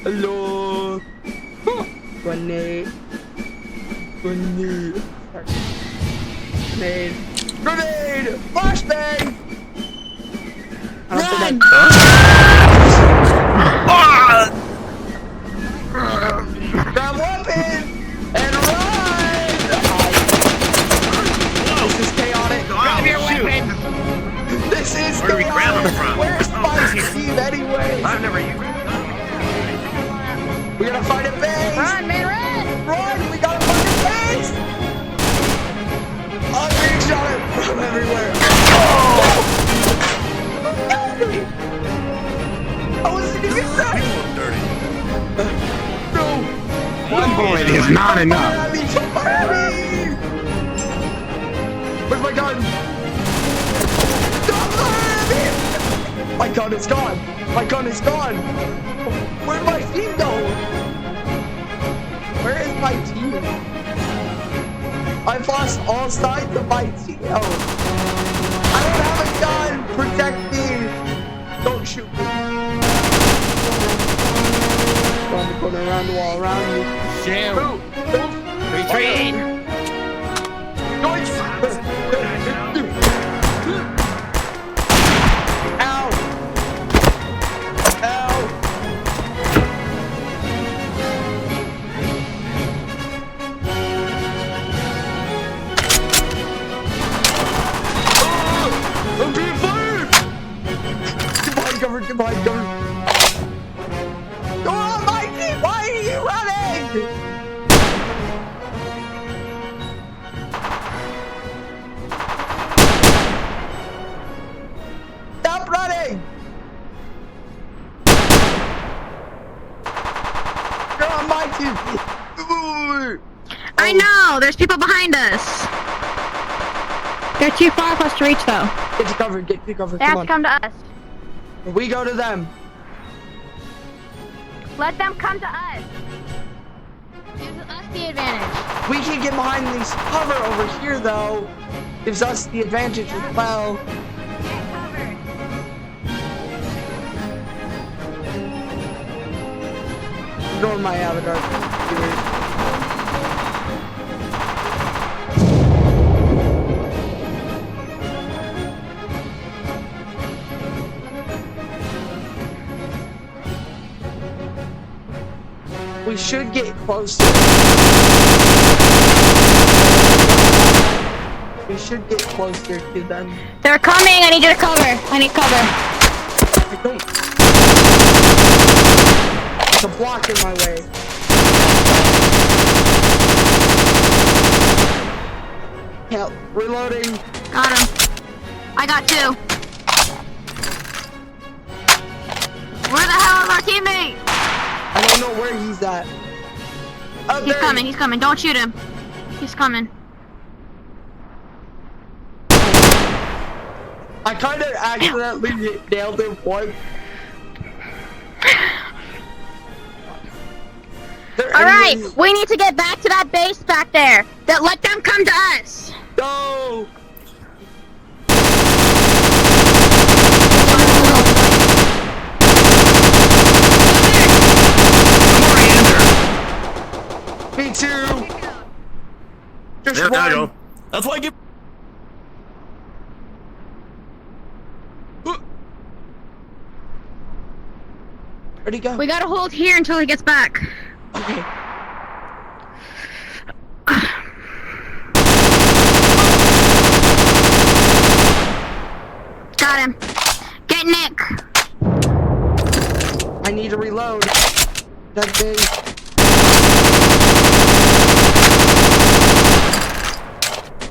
Hello. Grenade. Grenade. Grenade. Grenade! Flashbang! Run! Grab weapon and run! This is chaotic. Grab your weapon! This is Where do we grab him from? Where's my team anyway? I've never used We gotta find a base! Run, man, run! Run! We gotta find a base! I'm being shot at from everywhere. I wasn't even ready! No! One bullet is not enough. Where's my gun? Don't fire me! My gun is gone! My gun is gone! Where'd my team go? Where is my team? I've lost all sight of my team. Oh. I don't have a gun! Protect me! Don't shoot me. I'm going around the wall around you. Jam. Move! Move! Retreat! Ow! Ow! I'm being fired! Goodbye, government! Goodbye, government! Go on, Mikey! Why are you running? Stop running! You're on my team! I know! There's people behind us! They're too far for us to reach, though. Get to cover, get to cover, They come have to on. come to us. We go to them. Let them come to us. Gives us the advantage. We can get behind this cover over here, though. Gives us the advantage as well. Get covered. Ignore my avatar. We should get closer. We should get closer to them. They're coming! I need you to cover! I need cover. I don't. There's a block in my way. Help. Reloading. Got him. I got two. Where the hell is our teammate? I don't know where he's at. Oh, He's there coming, he's coming. Don't shoot him. He's coming. I kind of accidentally nailed him once. Alright, we need to get back to that base back there. Let them come to us. Go! Me too! Just There I one! go. That's why I get. Where'd he go? We gotta hold here until he gets back. Okay. Got him. Get Nick. I need to reload. That big.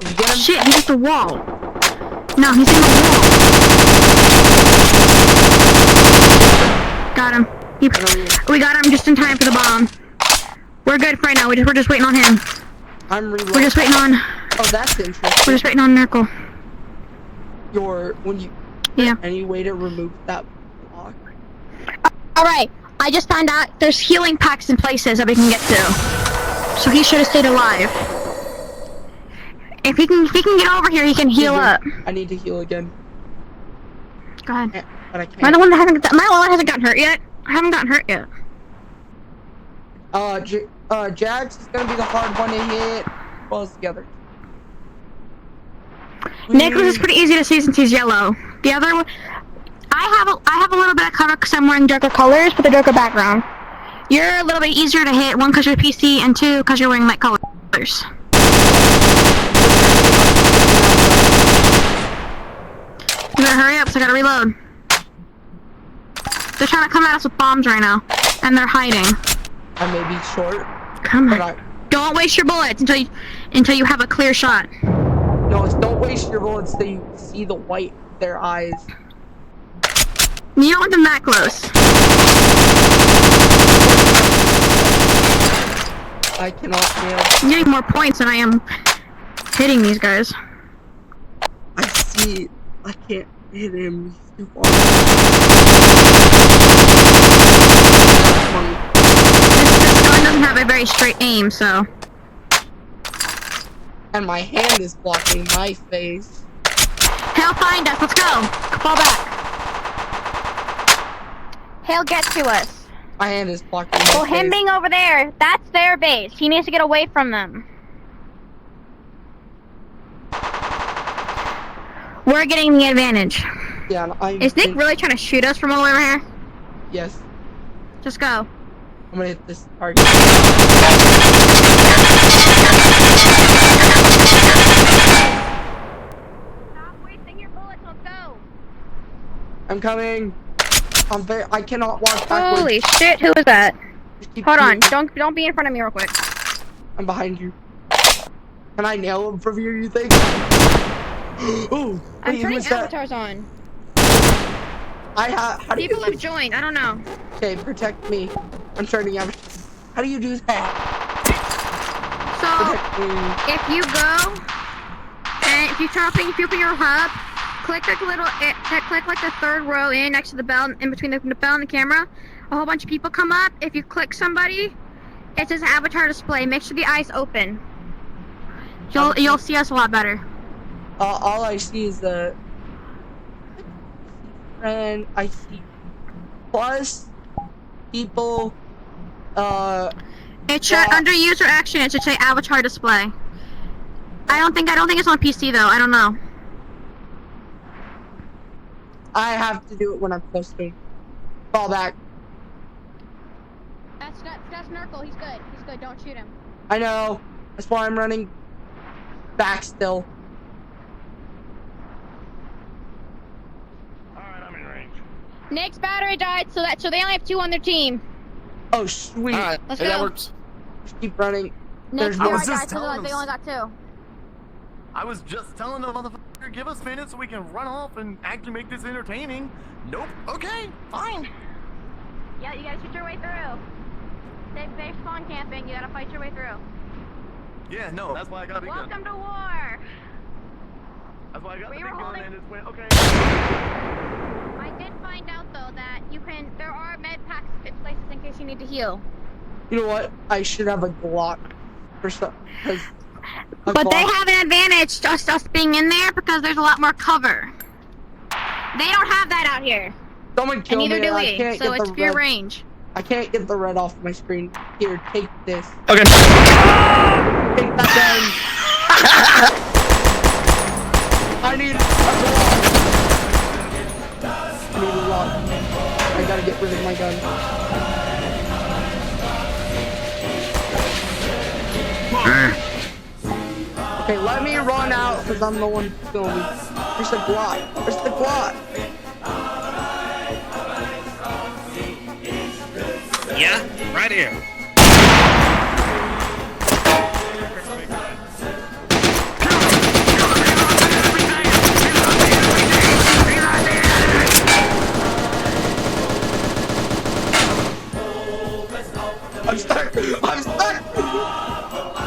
Did you get him? Shit, he's at the wall. No, he's in the wall. Got him. We got him just in time for the bomb. We're good for right now. We're just waiting on him. I'm reloading. We're just waiting on. Oh, that's interesting. We're just waiting on Miracle. When you. Yeah. Any way to remove that block? Alright, I just found out there's healing packs in places that we can get to. So he should have stayed alive. If he can get over here, he can heal up. I need to heal again. Go ahead. But I Am I can't. the one that hasn't gotten hurt yet? I haven't gotten hurt yet. Jax is gonna be the hard one to hit. Well, it's the other. Nicholas is pretty easy to see since he's yellow. The other one, I have a little bit of cover because I'm wearing darker colors with a darker background. You're a little bit easier to hit, one because you're PC, and two because you're wearing light colors. You better hurry up, so I gotta reload. They're trying to come at us with bombs right now, and they're hiding. I may be short. Come but on. Don't waste your bullets until you have a clear shot. No, it's don't waste your bullets till you see the white of their eyes. You don't want them that close. I cannot nail. I'm getting more points than I am hitting these guys. I see. I can't hit him. He's too far. This gun doesn't have a very straight aim, so. And my hand is blocking my face. He'll find us. Let's go. Fall back. He'll get to us. My hand is blocking my Well, face. him being over there, that's their base. He needs to get away from them. We're getting the advantage. Yeah, and I. Is Nick really trying to shoot us from all over here? Yes. Just go. I'm gonna hit this target. Stop wasting your bullets. Let's go. I'm coming. I cannot walk backwards. Holy shit! Who is that? Just keep Hold on. shooting. Don't be in front of me real quick. I'm behind you. Can I nail him from here, you think? Ooh, I'm wait, turning who's that? avatars on. How do you People have joined. I don't know. Okay, protect me. I'm turning avatars. How do you do that? So Protect me. if you go and if you open your hub, click like click like the third row in next to the bell, in between the bell and the camera. A whole bunch of people come up. If you click somebody, it says avatar display. Make sure the eyes open. You'll see us a lot better. All I see is the. And I see plus people. It should Yeah. under user action. It should say avatar display. I don't think it's on PC though. I don't know. I have to do it when I'm close to him. Fall back. That's Nurgle. He's good. He's good. Don't shoot him. I know. That's why I'm running back still. Alright, I'm in range. Nick's battery died, so they only have 2 on their team. Oh sweet. Alright, Let's hey, that go. works. Just keep running. Nick's There's no- I was battery just died, so telling they them. only got 2. I was just telling the motherfucker, give us minutes so we can run off and actually make this entertaining. Nope. Okay, fine. Yeah, you gotta shoot your way through. They spawn camping. You gotta fight your way through. Yeah, no, that's why I got a big gun. Welcome to war. That's why I got We the were big gun holding- and it's went, okay. I did find out though that there are med packs at places in case you need to heal. You know what? I should have a Glock for some. But they have an advantage just us being in there because there's a lot more cover. They don't have that out here, Someone and kill me. neither do and I we. can't So get it's the pure red. range. I can't get the red off my screen. Here, take this. Okay. Take that gun. I need a Glock. I need a Glock. I gotta get rid of my gun. Okay, let me run out because I'm the one filming. Where's the Glock? Where's the Glock? Yeah, right here. I'm stuck. I'm stuck.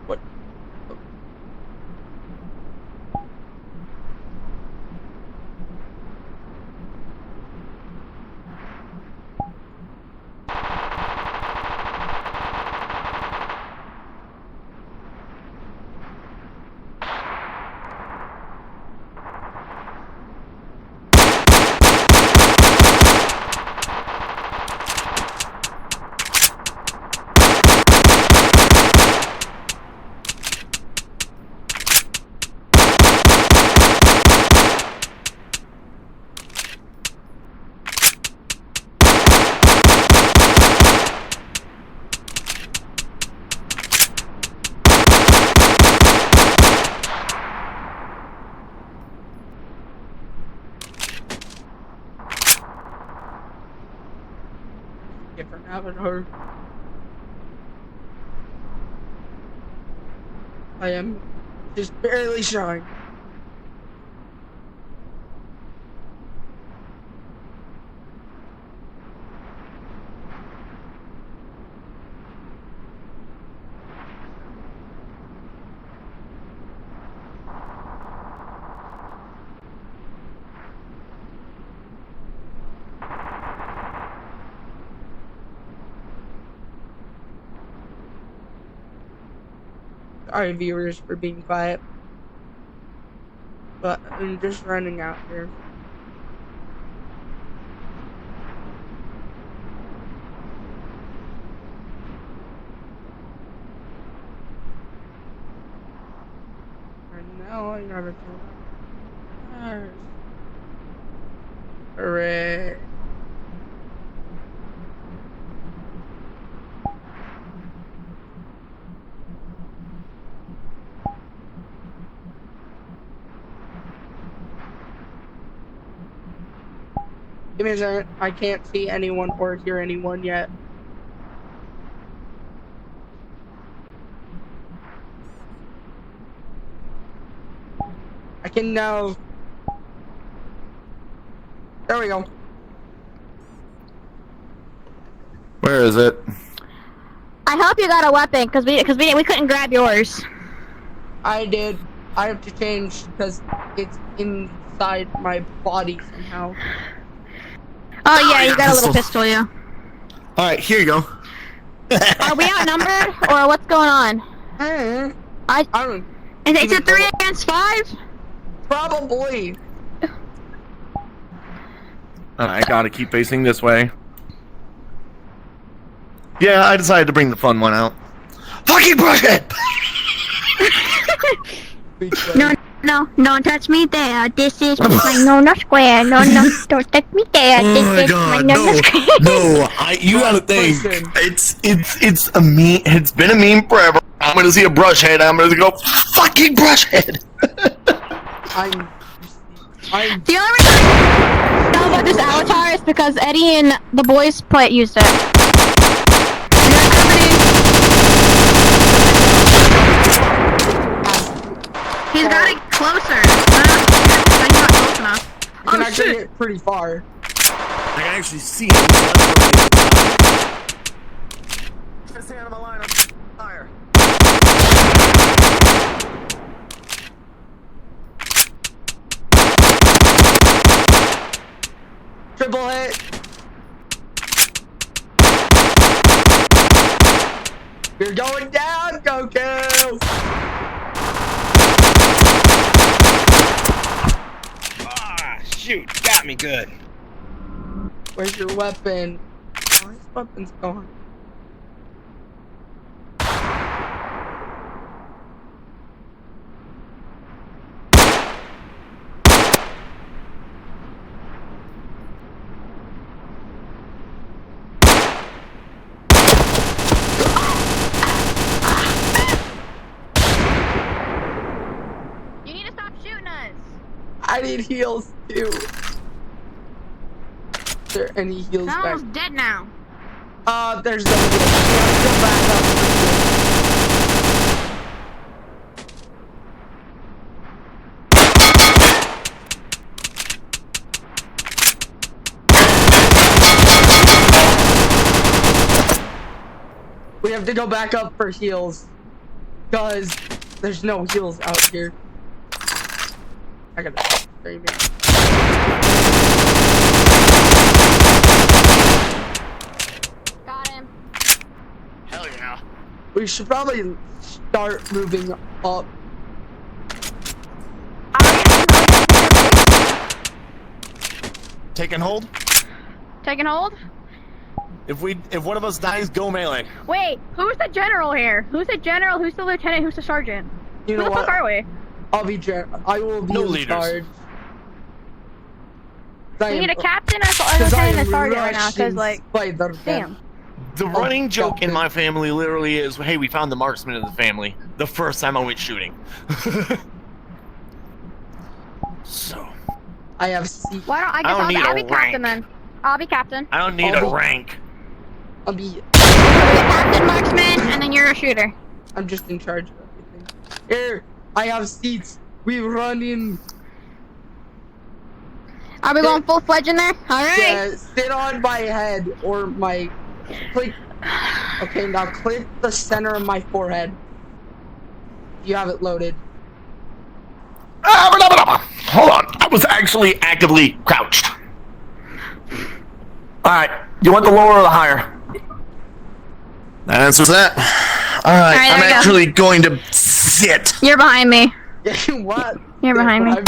What? Different avatar. I am just barely showing. Sorry, viewers, for being quiet. But I'm just running out here. And now I never turn. Hooray. Give me a second. I can't see anyone or hear anyone yet. I can now. There we go. Where is it? I hope you got a weapon, because we couldn't grab yours. I did. I have to change because it's inside my body somehow. Oh yeah, you got a little pistol, yeah. Alright, here you go. Are we outnumbered, or what's going on? I don't. Is it 3 against 5? Probably. I gotta keep facing this way. Yeah, I decided to bring the fun one out. Fucking brush it! No, don't touch me there. This is my no square. No, don't touch me there. Oh This my is god, my no, square. no, you gotta think. Listen. It's a meme, it's been a meme forever. I'm gonna see a brush head, I'm gonna go, fucking brush head! I'm. The only reason I know about this avatar is because Eddie and the boys used it. He's got it closer. He's not close enough. You can Oh actually shit! get pretty far. I can actually see him. Just stay out of my line of fire. Triple hit. You're going down, Goku. Ah, shoot, got me good. Where's your weapon? Oh, his weapon's gone. You need to stop shooting us. I need heals too. Is there any heals back? Someone's dead now. There's no heals. Let's go back up. We have to go back up for heals. Because there's no heals out here. I gotta frame it. Got him. Hell yeah. We should probably start moving up. Taking hold. Taking hold. If one of us dies, go melee. Wait, who's the general here? Who's the general? Who's the lieutenant? Who's the sergeant? You know Who the what? fuck are we? I will be No in leaders. charge. We need a captain, a lieutenant, and a sergeant right now. Cause like, damn. The running joke in my family literally is, hey, we found the marksman of the family. The first time I went shooting. So. I have C. Why don't I guess don't need I'll a be captain rank. then. I'll be captain. I don't need I'll a be- rank. I'll be. You'll be the captain, marksman, and then you're a shooter. I'm just in charge of everything. Here, I have seats. We run in. Are we going full fledged in there? All right. Yeah, sit on my head or my. Click. Okay, now click the center of my forehead. You have it loaded. Hold on. I was actually actively crouched. Alright. You want the lower or the higher? That answers that. Alright. Alright, I'm there we go. actually going to sit. You're behind me. Yeah, what? You're behind me. Don't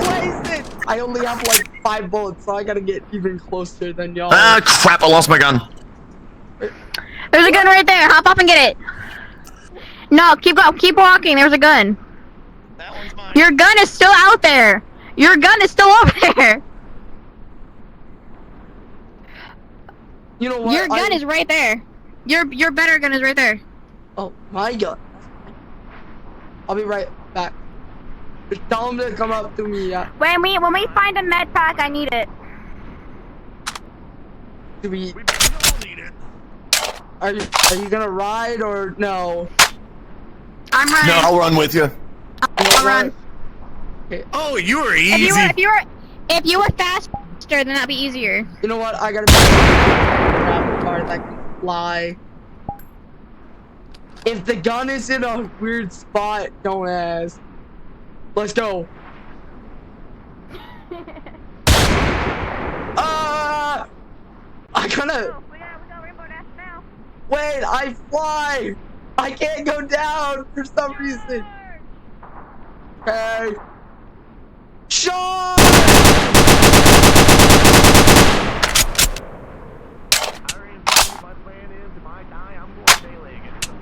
waste it. I only have like 5 bullets, so I gotta get even closer than y'all. Ah, crap! I lost my gun. There's a gun right there. Hop up and get it. No, keep going. Keep walking. There's a gun. That one's mine. Your gun is still out there. Your gun is still over there. You know what? Your gun is right there. Your better gun is right there. Oh, my gun. I'll be right back. Just tell him to come up to me. When we find a med pack, I need it. Do we? We all need it. Are you gonna ride or no? I'm running. No, I'll run with you. I'll run. Oh, you were If easy. you were faster, then that'd be easier. You know what? I gotta grab a car that can fly. If the gun is in a weird spot, don't ask. Let's go. I gotta. We got Rainbow Dash now. Wait, I fly. I can't go down for some reason. Okay. Sean! I already told you my plan is if I die, I'm going melee again. So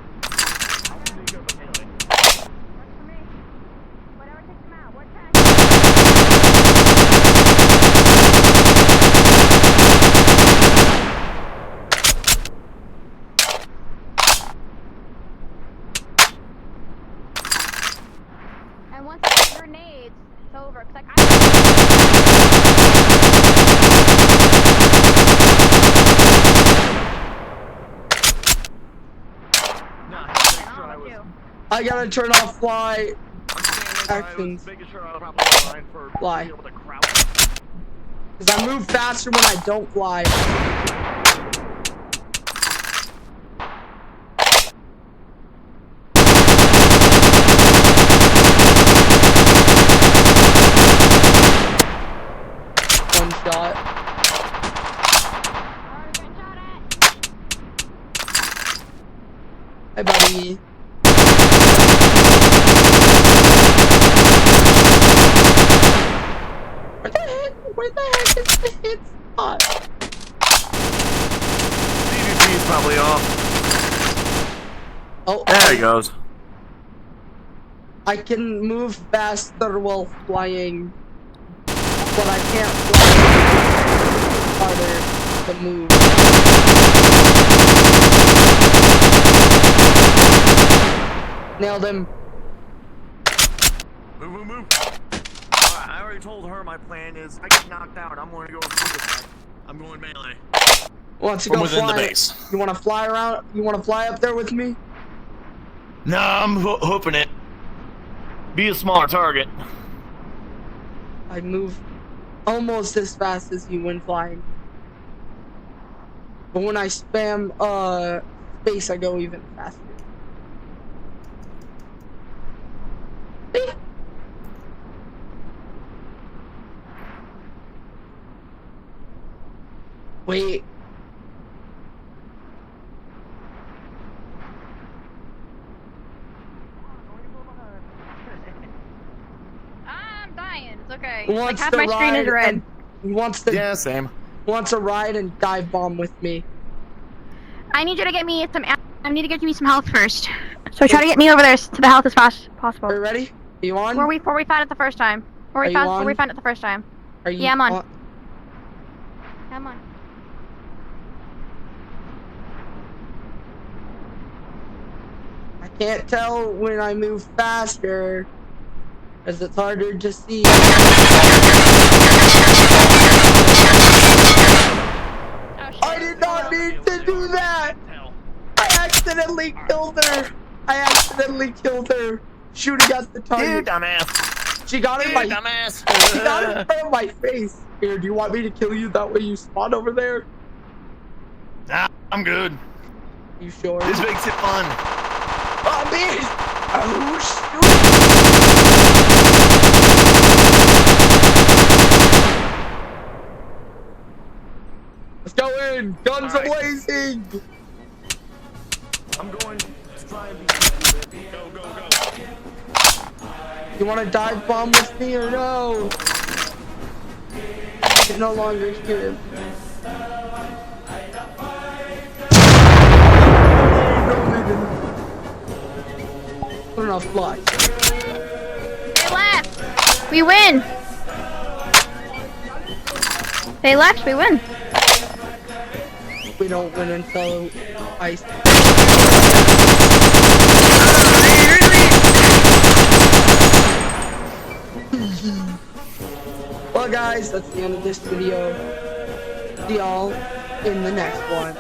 I'll take over melee. Works for me. Whatever takes them out. What time? And once I get grenades, it's over. 'Cause, like, Nah, make sure I was. I gotta turn off fly. I was Actions. making sure I was probably fine for Fly. being able to crouch. Cause I move faster when I don't fly. One shot. Hey, buddy. Where the heck is the hit spot? DVP's probably off. Oh, There he goes. I can move faster while flying, but I can't fly harder to move. Nailed him. Move. Alright, I already told her my plan is I get knocked out. I'm going to go suicide. I'm going melee. Wants to From go within fly. the base. You want to fly around? You want to fly up there with me? No, I'm hooping it. Be a smaller target. I move almost as fast as you when flying. But when I spam space, I go even faster. Wait. I'm dying. It's okay. Who Like wants half to my screen is ride red. and- Who wants to Yeah, same. wants a ride and dive bomb with me? I need you to get me some. I need to get me some health first. So try to get me over there to the health as fast as Are you possible. ready? Are you on? Where we found it the first time. Where Are we you found on? it the first time. Are you Yeah, I'm on. Come on. I can't tell when I move faster, as it's harder to see. Oh, shit. I did not need to do that! I accidentally killed her! I accidentally killed her! Shooting at the You target. dumbass. She got in You my dumbass. She got in front of my face. Here, do you want me to kill you that way you spawn over there? Nah, I'm good. You sure? This makes it fun. Oh, man! Oh, shoot! Let's go in! Guns All right. blazing! I'm going to try and be. Go, go, go. You want to dive bomb with me or no? I can no longer hear him. Put enough fly. They left. We win. They left. We win. We don't win until I. Well, guys, that's the end of this video. See y'all in the next one.